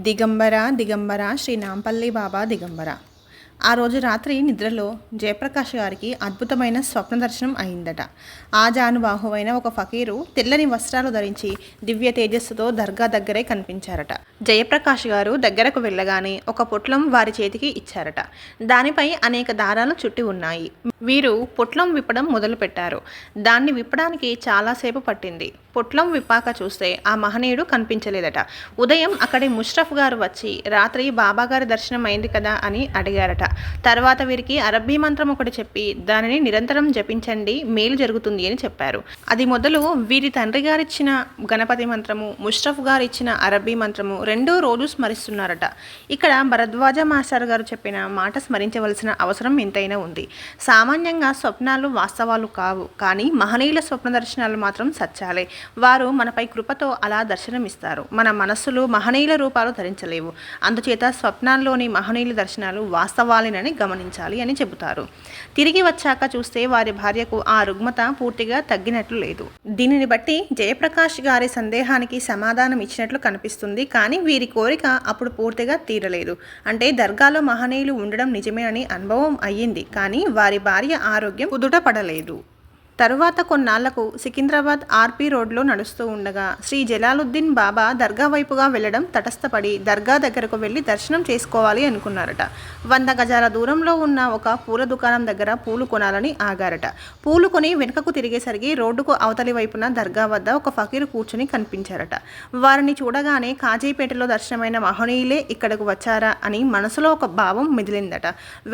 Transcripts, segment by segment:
దిగంబర దిగంబర శ్రీ నాంపల్లి బాబా దిగంబర. ఆ రోజు రాత్రి నిద్రలో జయప్రకాష్ గారికి అద్భుతమైన స్వప్న దర్శనం అయిందట. ఆజానుబాహువైన ఒక ఫకీరు తెల్లని వస్త్రాలు ధరించి దివ్య తేజస్సుతో దర్గా దగ్గరే కనిపించారట. జయప్రకాష్ గారు దగ్గరకు వెళ్ళగానే ఒక పొట్లం వారి చేతికి ఇచ్చారట. దానిపై అనేక దారాలు చుట్టి ఉన్నాయి. వీరు పొట్లం విప్పడం మొదలుపెట్టారు. దాన్ని విప్పడానికి చాలాసేపు పట్టింది. పొట్లం విప్పాక చూస్తే ఆ మహనీయుడు కనిపించలేదట. ఉదయం అక్కడి ముష్రఫ్ గారు వచ్చి రాత్రి బాబాగారి దర్శనం అయింది కదా అని అడిగారట. తర్వాత వీరికి అరబ్బీ మంత్రం ఒకటి చెప్పి దానిని నిరంతరం జపించండి, మేలు జరుగుతుంది అని చెప్పారు. అది మొదలు వీరి తండ్రి గారిచ్చిన గణపతి మంత్రము, ముష్రఫ్ గారు ఇచ్చిన అరబ్బీ మంత్రము రెండూ రోజు స్మరిస్తున్నారట. ఇక్కడ భరద్వాజ మాస్టర్ గారు చెప్పిన మాట స్మరించవలసిన అవసరం ఎంతైనా ఉంది. సామాన్యంగా స్వప్నాలు వాస్తవాలు కావు, కానీ మహనీయుల స్వప్న దర్శనాలు మాత్రం సత్యాలే. వారు మనపై కృపతో అలా దర్శనమిస్తారు. మన మనస్సులు మహనీయుల రూపాలు ధరించలేవు. అందుచేత స్వప్నాల్లోని మహనీయుల దర్శనాలు వాస్తవాలేనని గమనించాలి అని చెబుతారు. తిరిగి వచ్చాక చూస్తే వారి భార్యకు ఆ రుగ్మత పూర్తిగా తగ్గినట్లు లేదు. దీనిని బట్టి జయప్రకాష్ గారి సందేహానికి సమాధానం ఇచ్చినట్లు కనిపిస్తుంది. కానీ వీరి కోరిక అప్పుడు పూర్తిగా తీరలేదు. అంటే దర్గాలో మహనీయులు ఉండడం నిజమేనని అనుభవం అయ్యింది, కానీ వారి భార్య ఆరోగ్యం కుదుట పడలేదు. తరువాత కొన్నాళ్లకు సికింద్రాబాద్ ఆర్పీ రోడ్లో నడుస్తూ ఉండగా శ్రీ జలాలుద్దీన్ బాబా దర్గా వైపుగా వెళ్లడం తటస్థపడి దర్గా దగ్గరకు వెళ్లి దర్శనం చేసుకోవాలి అనుకున్నారట. 100 గజాల దూరంలో ఉన్న ఒక పూల దుకాణం దగ్గర పూలు కొనాలని ఆగారట. పూలు కొని వెనుకకు తిరిగేసరికి రోడ్డుకు అవతలి వైపున దర్గా వద్ద ఒక ఫకీరు కూర్చుని కనిపించారట. వారిని చూడగానే కాజీపేటలో దర్శనమైన మహనీయులే ఇక్కడకు వచ్చారా అని మనసులో ఒక భావం మెదిలిందట.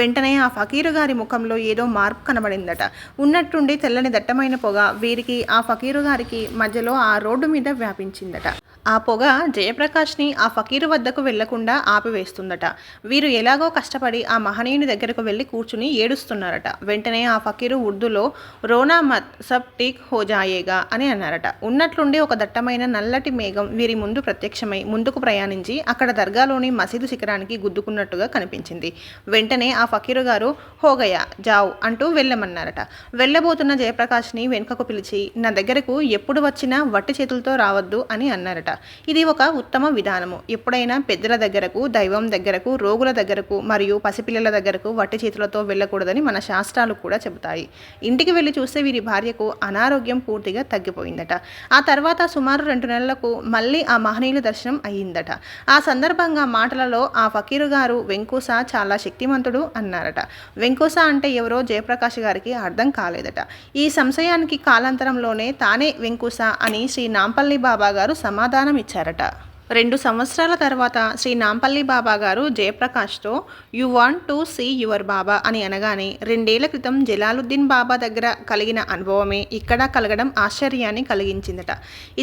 వెంటనే ఆ ఫకీరు గారి ముఖంలో ఏదో మార్పు కనబడిందట. ఉన్నట్టుండి తెల్లని దట్టమైన పొగ వీరికి ఆ ఫకీరు గారికి మధ్యలో ఆ రోడ్డు మీద వ్యాపించిందట. ఆ పొగ జయప్రకాష్ని ఆ ఫకీరు వద్దకు వెళ్లకుండా ఆపివేస్తుందట. వీరు ఎలాగో కష్టపడి ఆ మహనీయుని దగ్గరకు వెళ్ళి కూర్చుని ఏడుస్తున్నారట. వెంటనే ఆ ఫకీరు ఉర్దూలో రోనా మత్ సబ్ ఠీక్ హో జాయేగా అని అన్నారట. ఉన్నట్లుండి ఒక దట్టమైన నల్లటి మేఘం వీరి ముందు ప్రత్యక్షమై ముందుకు ప్రయాణించి అక్కడ దర్గాలోని మసీదు శిఖరానికి గుద్దుకున్నట్టుగా కనిపించింది. వెంటనే ఆ ఫకీరు గారు హోగయా జావ్ అంటూ వెళ్ళమన్నారట. వెళ్ళబోతున్న జయప్రకాష్ని వెనుకకు పిలిచి నా దగ్గరకు ఎప్పుడు వచ్చినా వట్టి చేతులతో రావద్దు అని అన్నారట. ఇది ఒక ఉత్తమ విధానము. ఎప్పుడైనా పెద్దల దగ్గరకు, దైవం దగ్గరకు, రోగుల దగ్గరకు మరియు పసిపిల్లల దగ్గరకు వట్టి చేతులతో వెళ్ళకూడదని మన శాస్త్రాలు కూడా చెబుతాయి. ఇంటికి వెళ్ళి చూస్తే వీరి భార్యకు అనారోగ్యం పూర్తిగా తగ్గిపోయిందట. ఆ తర్వాత సుమారు 2 నెలలకు మళ్ళీ ఆ మహనీయుల దర్శనం అయ్యిందట. ఆ సందర్భంగా మాటలలో ఆ ఫకీరు గారు వెంకూస చాలా శక్తిమంతుడు అన్నారట. వెంకూస అంటే ఎవరో జయప్రకాష్ గారికి అర్థం కాలేదట. ఈ సంశయానికి కాలాంతరంలోనే తానే వెంకూస అని శ్రీ నాంపల్లి బాబా గారు సమాధానం ఇచ్చారట. 2 సంవత్సరాల తర్వాత శ్రీ నాంపల్లి బాబా గారు జయప్రకాష్తో you want to see your Baba అని అనగానే 2 ఏళ్ల క్రితం జలాలుద్దీన్ బాబా దగ్గర కలిగిన అనుభవమే ఇక్కడ కలగడం ఆశ్చర్యాన్ని కలిగించిందట.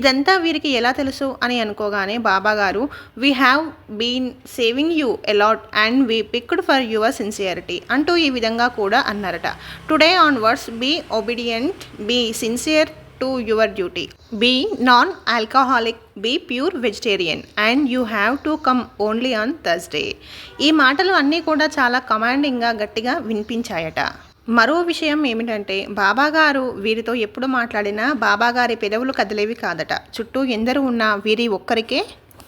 ఇదంతా వీరికి ఎలా తెలుసు అని అనుకోగానే బాబా గారు we have been saving you a lot and we picked for your sincerity అంటూ ఈ విధంగా కూడా అన్నారట. Today onwards be obedient, be sincere to your duty, be non-alcoholic, be pure vegetarian and you have to come only on Thursday. ఈ మాటలు అన్నీ కూడా చాలా కమాండింగ్గా గట్టిగా వినిపించాయట. మరో విషయం ఏమిటంటే బాబాగారు వీరితో ఎప్పుడు మాట్లాడినా బాబాగారి పెదవులు కదిలేవి కాదట. చుట్టూ ఎందరు ఉన్నా వీరి ఒక్కరికే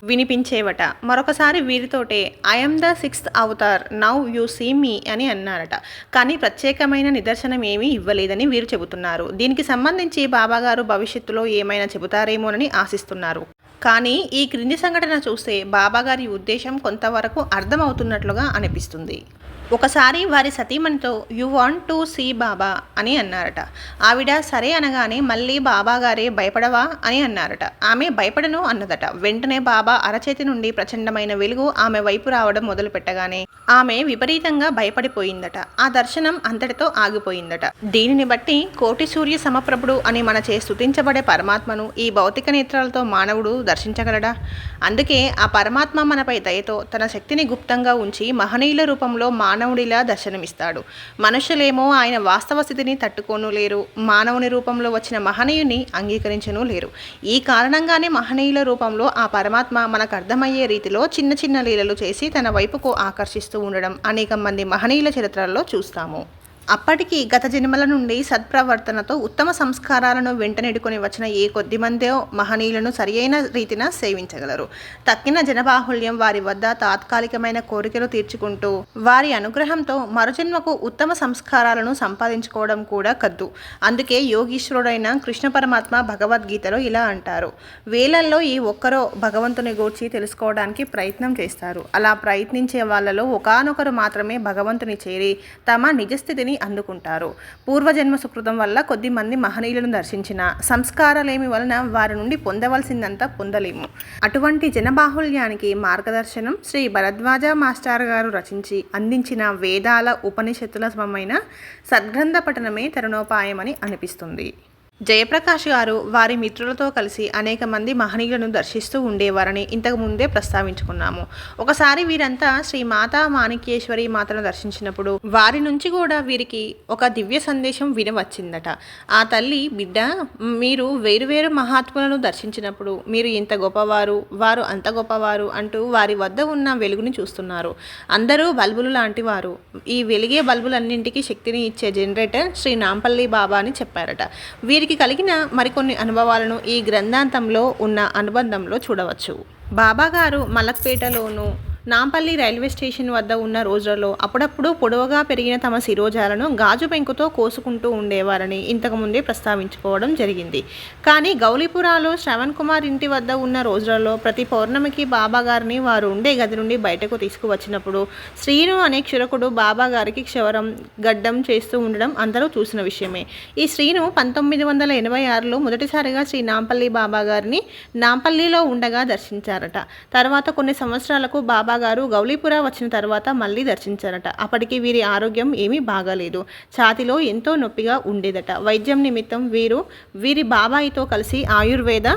వినిపించేవట. మరొకసారి వీరితోటే I'm the 6th avatar now you see me అని అన్నారట. కానీ ప్రత్యేకమైన నిదర్శనం ఏమీ ఇవ్వలేదని వీరు చెబుతున్నారు. దీనికి సంబంధించి బాబాగారు భవిష్యత్తులో ఏమైనా చెబుతారేమోనని ఆశిస్తున్నారు. కానీ ఈ క్రింది సంఘటన చూస్తే బాబాగారి ఉద్దేశం కొంతవరకు అర్థమవుతున్నట్లుగా అనిపిస్తుంది. ఒకసారి వారి సతీమణితో యు వాంట్ టు సీ బాబా అని అన్నారట. ఆవిడ సరే అనగానే మళ్ళీ బాబాగారే భయపడవా అని అన్నారట. ఆమె భయపడను అన్నదట. వెంటనే బాబా అరచేతి నుండి ప్రచండమైన వెలుగు ఆమె వైపు రావడం మొదలు పెట్టగానే ఆమె విపరీతంగా భయపడిపోయిందట. ఆ దర్శనం అంతటితో ఆగిపోయిందట. దీనిని బట్టి కోటి సూర్య సమప్రభుడు అని మనచే స్తుతించబడే పరమాత్మను ఈ భౌతిక నేత్రాలతో మానవుడు దర్శించగలడా? అందుకే ఆ పరమాత్మ మనపై దయతో తన శక్తిని గుప్తంగా ఉంచి మహనీయుల రూపంలో మానవుడిలా దర్శనమిస్తాడు. మనుషులేమో ఆయన వాస్తవ స్థితిని తట్టుకోను లేరు, మానవుని రూపంలో వచ్చిన మహనీయుని అంగీకరించను లేరు. ఈ కారణంగానే మహనీయుల రూపంలో ఆ పరమాత్మ మనకు అర్థమయ్యే రీతిలో చిన్న చిన్న లీలలు చేసి తన వైపుకు ఆకర్షిస్తూ ఉండడం అనేక మంది మహనీయుల చరిత్రల్లో చూస్తాము. అప్పటికి గత జన్మల నుండి సత్ప్రవర్తనతో ఉత్తమ సంస్కారాలను వెంటనెడుకొని వచ్చిన ఏ కొద్ది మందో మహనీయులను సరియైన రీతిన సేవించగలరు. తక్కిన జనబాహుళ్యం వారి వద్ద తాత్కాలికమైన కోరికలు తీర్చుకుంటూ వారి అనుగ్రహంతో మరుజన్మకు ఉత్తమ సంస్కారాలను సంపాదించుకోవడం కూడా కద్దు. అందుకే యోగీశ్వరుడైన కృష్ణ పరమాత్మ భగవద్గీతలో ఇలా అంటారు, వేలల్లో ఈ ఒక్కరో భగవంతుని గూర్చి తెలుసుకోవడానికి ప్రయత్నం చేస్తారు. అలా ప్రయత్నించే వాళ్ళలో ఒకానొకరు మాత్రమే భగవంతుని చేరి తమ నిజస్థితిని అందుకుంటారు. పూర్వజన్మ సుకృతం వల్ల కొద్ది మంది మహనీయులను దర్శించిన సంస్కారాలేమి వలన వారి నుండి పొందవలసిందంతా పొందలేము. అటువంటి జనబాహుళ్యానికి మార్గదర్శనం శ్రీ భరద్వాజ మాస్టర్ గారు రచించి అందించిన వేదాల ఉపనిషత్తుల సమమైన సద్గ్రంథ పఠనమే తరుణోపాయమని అనిపిస్తుంది. జయప్రకాష్ గారు వారి మిత్రులతో కలిసి అనేక మంది మహనీయులను దర్శిస్తూ ఉండేవారని ఇంతకు ముందే ప్రస్తావించుకున్నాము. ఒకసారి వీరంతా శ్రీ మాతా మాణిక్యేశ్వరి మాతను దర్శించినప్పుడు వారి నుంచి కూడా వీరికి ఒక దివ్య సందేశం వినవచ్చిందట. ఆ తల్లి, బిడ్డ, మీరు వేరువేరు మహాత్ములను దర్శించినప్పుడు మీరు ఇంత గొప్పవారు, వారు అంత గొప్పవారు అంటూ వారి వద్ద ఉన్న వెలుగుని చూస్తున్నారు. అందరూ బల్బులు లాంటి వారు. ఈ వెలిగే బల్బులన్నింటికీ శక్తిని ఇచ్చే జనరేటర్ శ్రీ నాంపల్లి బాబా అని చెప్పారట. వీరికి కలిగిన మరికొన్ని అనుభవాలను ఈ గ్రంథాంతంలో ఉన్న అనుబంధంలో చూడవచ్చు. బాబాగారు మలక్పేటలోను నాంపల్లి రైల్వే స్టేషన్ వద్ద ఉన్న రోజులలో అప్పుడప్పుడు పొడవుగా పెరిగిన తమ శిరోజాలను గాజు పెంకుతో కోసుకుంటూ ఉండేవారని ఇంతకుముందే ప్రస్తావించుకోవడం జరిగింది. కానీ గౌలీపురాలో శ్రవణ్ కుమార్ ఇంటి వద్ద ఉన్న రోజులలో ప్రతి పౌర్ణమికి బాబాగారిని వారు ఉండే గది నుండి బయటకు తీసుకువచ్చినప్పుడు శ్రీను అనే క్షురకుడు బాబాగారికి క్షవరం, గడ్డం చేస్తూ ఉండడం అందరూ చూసిన విషయమే. ఈ శ్రీను 1986లో మొదటిసారిగా శ్రీ నాంపల్లి బాబాగారిని నాంపల్లిలో ఉండగా దర్శించారట. తర్వాత కొన్ని సంవత్సరాలకు బాబా గారు గౌలీపుర వచ్చిన తర్వాత మళ్ళీ దర్శించారట. అప్పటికి వీరి ఆరోగ్యం ఏమీ బాగాలేదు. ఛాతిలో ఎంతో నొప్పిగా ఉండేదట. వైద్యం నిమిత్తం వీరి బాబాయితో కలిసి ఆయుర్వేద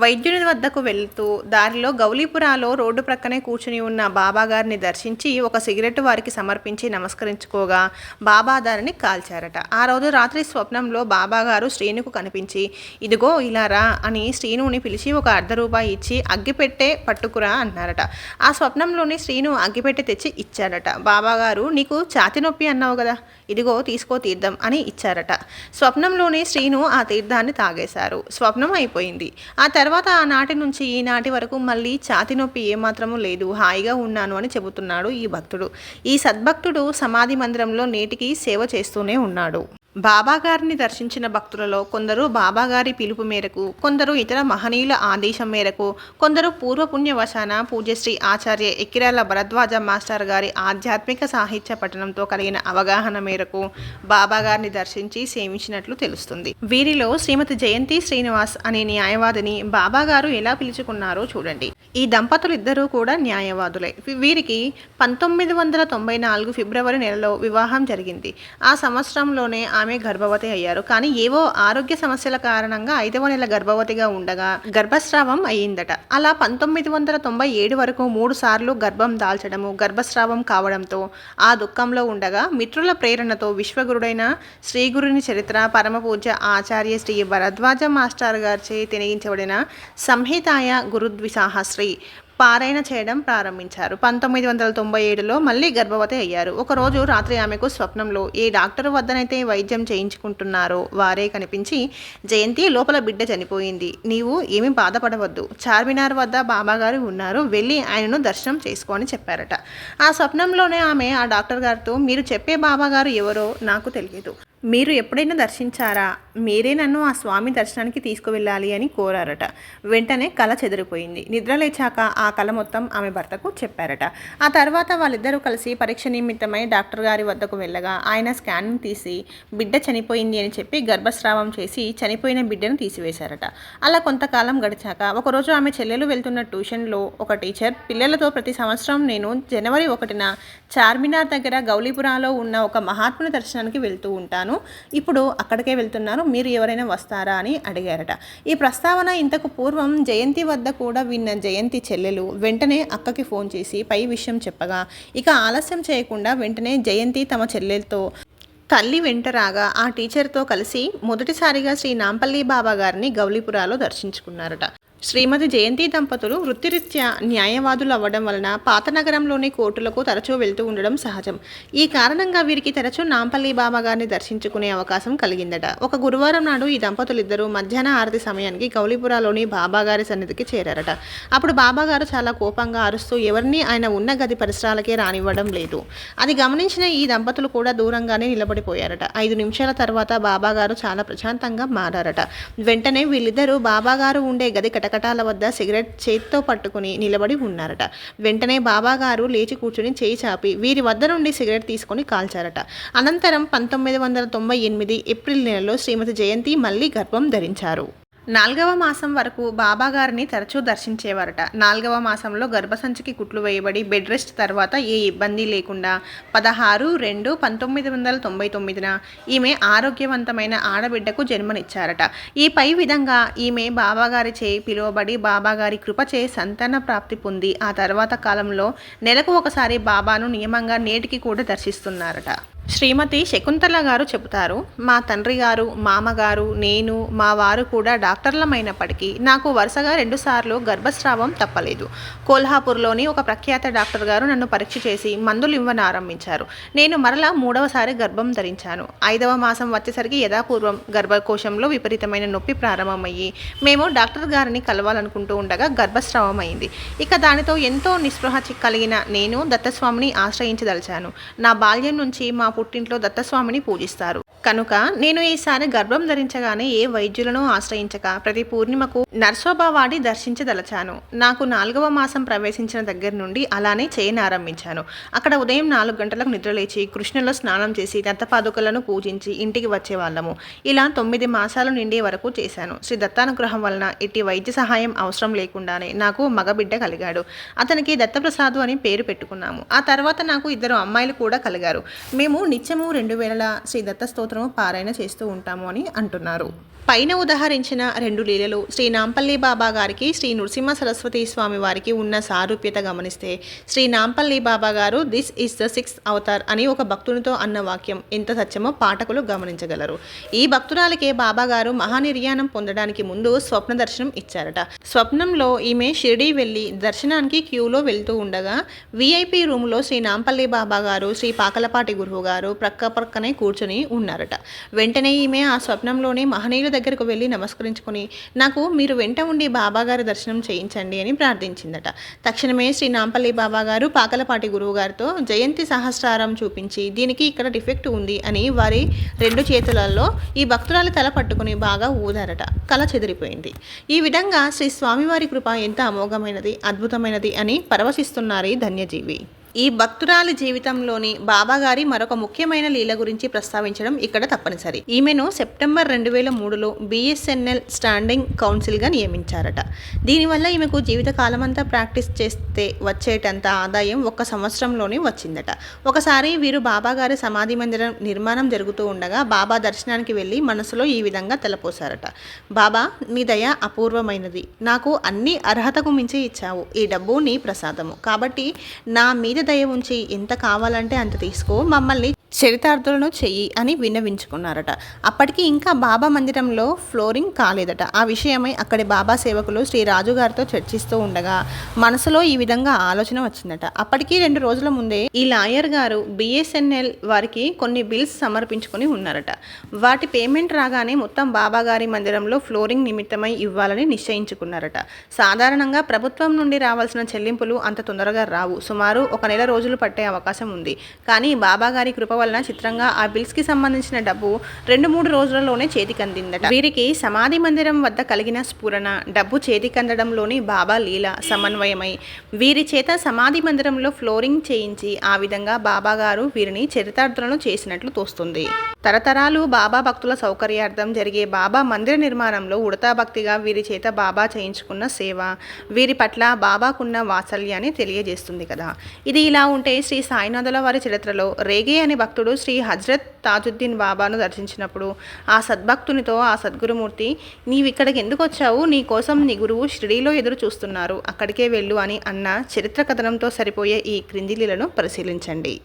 వైద్యుని వద్దకు వెళ్తూ దారిలో గౌలీపురాలో రోడ్డు ప్రక్కనే కూర్చుని ఉన్న బాబాగారిని దర్శించి ఒక సిగరెట్ వారికి సమర్పించి నమస్కరించుకోగా బాబా దారిని కాల్చారట. ఆ రోజు రాత్రి స్వప్నంలో బాబాగారు శ్రీనుకు కనిపించి, ఇదిగో ఇలా రా అని శ్రీనుని పిలిచి ఒక ₹1 ఇచ్చి అగ్గిపెట్టే పట్టుకురా అన్నారట. ఆ స్వప్నంలోని శ్రీను అగ్గిపెట్టె తెచ్చి ఇచ్చాడట. బాబాగారు, నీకు ఛాతి నొప్పి అన్నావు కదా, ఇదిగో తీసుకో తీర్థం అని ఇచ్చారట. స్వప్నంలోనే శ్రీను ఆ తీర్థాన్ని తాగేశారు. స్వప్నం అయిపోయింది. ఆ తర్వాత ఆనాటి నుంచి ఈనాటి వరకు మళ్ళీ ఛాతి నొప్పి ఏమాత్రమూ లేదు, హాయిగా ఉన్నాను అని చెబుతున్నాడు ఈ భక్తుడు. ఈ సద్భక్తుడు సమాధి మందిరంలో నేటికి సేవ చేస్తూనే ఉన్నాడు. బాబాగారిని దర్శించిన భక్తులలో కొందరు బాబాగారి పిలుపు మేరకు, కొందరు ఇతర మహనీయుల ఆదేశం మేరకు, కొందరు పూర్వపుణ్యవశాన పూజ్యశ్రీ ఆచార్య ఎక్కిరాల భరద్వాజ మాస్టర్ గారి ఆధ్యాత్మిక సాహిత్య పఠనంతో కలిగిన అవగాహన మేరకు బాబాగారిని దర్శించి సేవించినట్లు తెలుస్తుంది. వీరిలో శ్రీమతి జయంతి శ్రీనివాస్ అనే న్యాయవాదిని బాబాగారు ఎలా పిలుచుకున్నారో చూడండి. ఈ దంపతులు ఇద్దరూ కూడా న్యాయవాదులే. వీరికి 1994 ఫిబ్రవరి నెలలో వివాహం జరిగింది. ఆ సంవత్సరంలోనే ఆమె గర్భవతి అయ్యారు. కానీ ఏవో ఆరోగ్య సమస్యల కారణంగా 5వ నెల గర్భవతిగా ఉండగా గర్భస్రావం అయ్యిందట. అలా 1997 వరకు 3 సార్లు గర్భం దాల్చడము, గర్భస్రావం కావడంతో ఆ దుఃఖంలో ఉండగా మిత్రుల ప్రేరణతో విశ్వగురుడైన శ్రీగురుని చరిత్ర పరమపూజ్య ఆచార్య శ్రీ భరద్వాజ మాస్టర్ గారిచే తినిగించబడిన సంహితాయ గురుద్విసాహస్రి పారాయణ చేయడం ప్రారంభించారు. 1997లో మళ్ళీ గర్భవతి అయ్యారు. ఒకరోజు రాత్రి ఆమెకు స్వప్నంలో ఏ డాక్టర్ వద్దనైతే వైద్యం చేయించుకుంటున్నారో వారే కనిపించి, జయంతి, లోపల బిడ్డ చనిపోయింది, నీవు ఏమీ బాధపడవద్దు, చార్మినార్ వద్ద బాబాగారు ఉన్నారు, వెళ్ళి ఆయనను దర్శనం చేసుకో అని చెప్పారట. ఆ స్వప్నంలోనే ఆమె ఆ డాక్టర్ గారితో, మీరు చెప్పే బాబాగారు ఎవరో నాకు తెలియదు, మీరు ఎప్పుడైనా దర్శించారా, మీరే నన్ను ఆ స్వామి దర్శనానికి తీసుకువెళ్ళాలి అని కోరారట. వెంటనే కళ చెదిరిపోయింది. నిద్ర లేచాక ఆ కళ మొత్తం ఆమె భర్తకు చెప్పారట. ఆ తర్వాత వాళ్ళిద్దరూ కలిసి పరీక్ష నిమిత్తమై డాక్టర్ గారి వద్దకు వెళ్ళగా ఆయన స్కానింగ్ తీసి బిడ్డ చనిపోయింది అని చెప్పి గర్భస్రావం చేసి చనిపోయిన బిడ్డను తీసివేశారట. అలా కొంతకాలం గడిచాక ఒకరోజు ఆమె చెల్లెలు వెళ్తున్న ట్యూషన్లో ఒక టీచర్ పిల్లలతో, ప్రతి సంవత్సరం నేను జనవరి 1న చార్మినార్ దగ్గర గౌలీపురాలో ఉన్న ఒక మహాత్ముని దర్శనానికి వెళ్తూ ఉంటాను, ఇప్పుడు అక్కడికే వెళ్తున్నాను, మీరు ఎవరైనా వస్తారా అని అడిగారట. ఈ ప్రస్తావన ఇంతకు పూర్వం జయంతి వద్ద కూడా విన్న జయంతి చెల్లెలు వెంటనే అక్కకి ఫోన్ చేసి పై విషయం చెప్పగా, ఇక ఆలస్యం చేయకుండా వెంటనే జయంతి తమ చెల్లెలతో తల్లి వెంట రాగా ఆ టీచర్తో కలిసి మొదటిసారిగా శ్రీ నాంపల్లి బాబా గారిని గౌలీపురాలో దర్శించుకున్నారట. శ్రీమతి జయంతి దంపతులు వృత్తిరీత్యా న్యాయవాదులు అవ్వడం వలన పాత నగరంలోని కోర్టులకు తరచూ వెళ్తూ ఉండడం సహజం. ఈ కారణంగా వీరికి తరచూ నాంపల్లి బాబా గారిని దర్శించుకునే అవకాశం కలిగిందట. ఒక గురువారం నాడు ఈ దంపతులిద్దరూ మధ్యాహ్న ఆరతి సమయానికి గౌలీపురాలోని బాబాగారి సన్నిధికి చేరారట. అప్పుడు బాబాగారు చాలా కోపంగా అరుస్తూ ఎవరినీ ఆయన ఉన్న గది పరిసరాలకే రానివ్వడం లేదు. అది గమనించిన ఈ దంపతులు కూడా దూరంగానే నిలబడిపోయారట. 5 నిమిషాల తర్వాత బాబాగారు చాలా ప్రశాంతంగా మారారట. వెంటనే వీళ్ళిద్దరూ బాబాగారు ఉండే గది కటకటాల వద్ద సిగరెట్ చేతితో పట్టుకుని నిలబడి ఉన్నారట. వెంటనే బాబాగారు లేచి కూర్చుని చేయి చాపి వీరి వద్ద నుండి సిగరెట్ తీసుకొని కాల్చారట. అనంతరం 1998 ఏప్రిల్ నెలలో శ్రీమతి జయంతి మళ్ళీ గర్భం ధరించారు. 4వ మాసం వరకు బాబాగారిని తరచూ దర్శించేవారట. 4వ మాసంలో గర్భసంచికి కుట్లు వేయబడి బెడ్ రెస్ట్ తర్వాత ఏ ఇబ్బంది లేకుండా 16/2/1999న ఈమె ఆరోగ్యవంతమైన ఆడబిడ్డకు జన్మనిచ్చారట. ఈ పై విధంగా ఈమె బాబాగారిచే పిలువబడి బాబాగారి కృపచే సంతాన ప్రాప్తి పొంది ఆ తర్వాత కాలంలో నెలకు ఒకసారి బాబాను నియమంగా నేటికి కూడా దర్శిస్తున్నారట. శ్రీమతి శకుంతల గారు చెబుతారు, మా తండ్రి గారు, మామగారు, నేను, మా వారు కూడా డాక్టర్లమైనప్పటికీ నాకు వరుసగా 2 సార్లు గర్భస్రావం తప్పలేదు. కోల్హాపూర్లోని ఒక ప్రఖ్యాత డాక్టర్ గారు నన్ను పరీక్ష చేసి మందులు ఇవ్వనారంభించారు. నేను మరలా 3వసారి గర్భం ధరించాను. 5వ మాసం వచ్చేసరికి యథాపూర్వం గర్భకోశంలో విపరీతమైన నొప్పి ప్రారంభమయ్యి మేము డాక్టర్ గారిని కలవాలనుకుంటూ ఉండగా గర్భస్రావం అయింది. ఇక దానితో ఎంతో నిస్పృహ కలిగిన నేను దత్తస్వామిని ఆశ్రయించదలిచాను. నా బాల్యం నుంచి మా పుట్టింట్లో దత్తస్వామిని పూజిస్తారు కనుక నేను ఈసారి గర్భం ధరించగానే ఏ వైద్యులను ఆశ్రయించక ప్రతి పూర్ణిమకు నర్సోబావాడి దర్శించదలచాను. నాకు 4వ మాసం ప్రవేశించిన దగ్గర నుండి అలానే చేయనారంభించాను. అక్కడ ఉదయం 4 గంటలకు నిద్రలేచి కృష్ణలో స్నానం చేసి దత్తపాదుకలను పూజించి ఇంటికి వచ్చేవాళ్ళము. ఇలా 9 మాసాలు నిండే వరకు చేశాను. శ్రీ దత్తానుగ్రహం వలన ఎట్టి వైద్య సహాయం అవసరం లేకుండానే నాకు మగబిడ్డ కలిగాడు. అతనికి దత్తప్రసాదు అని పేరు పెట్టుకున్నాము. ఆ తర్వాత నాకు 2 అమ్మాయిలు కూడా కలిగారు. మేము నిత్యము 2 వేళలా శ్రీ దత్త స్తోత్రము పారాయణ చేస్తూ ఉంటాము అని అంటున్నారు. పైన ఉదహరించిన 2 లీలలు శ్రీ నాంపల్లి బాబా గారికి శ్రీ నృసింహ సరస్వతి స్వామి వారికి ఉన్న సారూప్యత గమనిస్తే శ్రీ నాంపల్లి బాబా గారు this is the 6th Avatar అని ఒక భక్తునితో అన్న వాక్యం ఎంత సత్యమో పాఠకులు గమనించగలరు. ఈ భక్తురాలికే బాబా గారు మహానిర్యాణం పొందడానికి ముందు స్వప్న దర్శనం ఇచ్చారట. స్వప్నంలో ఈమె షిరిడీ వెళ్ళి దర్శనానికి క్యూలో వెళ్తూ ఉండగా VIP రూమ్లో శ్రీ నాంపల్లి బాబా గారు శ్రీ పాకలపాటి గురువు గారు ప్రక్కనే కూర్చొని ఉన్నారట. వెంటనే ఈమె ఆ స్వప్నంలోనే మహనీయుల దగ్గరకు వెళ్ళి నమస్కరించుకొని నాకు మీరు వెంట ఉండి బాబాగారి దర్శనం చేయించండి అని ప్రార్థించిందట. తక్షణమే శ్రీ నాంపల్లి బాబాగారు పాకలపాటి గురువు గారితో జయంతి సహస్రారం చూపించి దీనికి ఇక్కడ డిఫెక్ట్ ఉంది అని వారి 2 చేతులలో ఈ భక్తురాలి తల పట్టుకుని బాగా ఊదారట. కళ చెదిరిపోయింది. ఈ విధంగా శ్రీ స్వామివారి కృప ఎంత అమోఘమైనది, అద్భుతమైనది అని పరవశిస్తున్నారు ఈ ధన్యజీవి. ఈ భక్తురాలి జీవితంలోని బాబాగారి మరొక ముఖ్యమైన లీల గురించి ప్రస్తావించడం ఇక్కడ తప్పనిసరి. ఈమెను సెప్టెంబర్ 2003లో BSNL స్టాండింగ్ కౌన్సిల్గా నియమించారట. దీనివల్ల ఈమెకు జీవితకాలమంతా ప్రాక్టీస్ చేస్తే వచ్చేటంత ఆదాయం 1 సంవత్సరంలోనే వచ్చిందట. ఒకసారి వీరు బాబాగారి సమాధి మందిరం నిర్మాణం జరుగుతూ ఉండగా బాబా దర్శనానికి వెళ్ళి మనసులో ఈ విధంగా తలపోసారట. బాబా, నీ దయ అపూర్వమైనది. నాకు అన్ని అర్హతకు మించి ఇచ్చావు. ఈ డబ్బు నీ ప్రసాదము కాబట్టి నా మీద దయ ఉంచి ఎంత కావాలంటే అంత తీసుకో, మమ్మల్ని చరితార్థులను చెయ్యి అని విన్నవించుకున్నారట. అప్పటికి ఇంకా బాబా మందిరంలో ఫ్లోరింగ్ కాలేదట. ఆ విషయమై అక్కడి బాబా సేవకులు శ్రీ రాజుగారితో చర్చిస్తూ ఉండగా మనసులో ఈ విధంగా ఆలోచన వచ్చిందట. అప్పటికి 2 రోజుల ముందే ఈ లాయర్ గారు BSNL వారికి కొన్ని బిల్స్ సమర్పించుకొని ఉన్నారట. వాటి పేమెంట్ రాగానే మొత్తం బాబా గారి మందిరంలో ఫ్లోరింగ్ నిమిత్తమై ఇవ్వాలని నిశ్చయించుకున్నారట. సాధారణంగా ప్రభుత్వం నుండి రావాల్సిన చెల్లింపులు అంత తొందరగా రావు. సుమారు 1 నెల రోజులు పట్టే అవకాశం ఉంది. కానీ బాబా గారి కృప వలన చిత్రంగా ఆ బిల్స్కి సంబంధించిన డబ్బు 2-3 రోజులలోనే చేతికందిందట. వీరికి సమాధి మందిరం వద్ద కలిగిన స్ఫురణ, డబ్బు చేతికందడంలోని బాబా లీల సమన్వయమై వీరి చేత సమాధి మందిరంలో ఫ్లోరింగ్ చేయించి ఆ విధంగా బాబా గారు వీరిని చరితార్థులను చేసినట్లు తోస్తుంది. తరతరాలు బాబా భక్తుల సౌకర్యార్థం జరిగే బాబా మందిర నిర్మాణంలో ఉడతా భక్తిగా వీరి చేత బాబా చేయించుకున్న సేవ వీరి పట్ల బాబాకున్న వాత్సల్యాన్ని తెలియజేస్తుంది కదా. ఇది ఇలా ఉంటే శ్రీ సాయినాథుల వారి చరిత్రలో రేగే అనే భక్తుడు శ్రీ హజ్రత్ తాజుద్దీన్ బాబాను దర్శించినప్పుడు ఆ సద్భక్తునితో ఆ సద్గురుమూర్తి, నీవిక్కడికి ఎందుకు వచ్చావు? నీ కోసం నీ గురువు షిరిడీలో ఎదురు చూస్తున్నారు, అక్కడికే వెళ్ళు అని అన్న చరిత్ర కథనంతో సరిపోయే ఈ క్రింది లీలను పరిశీలించండి.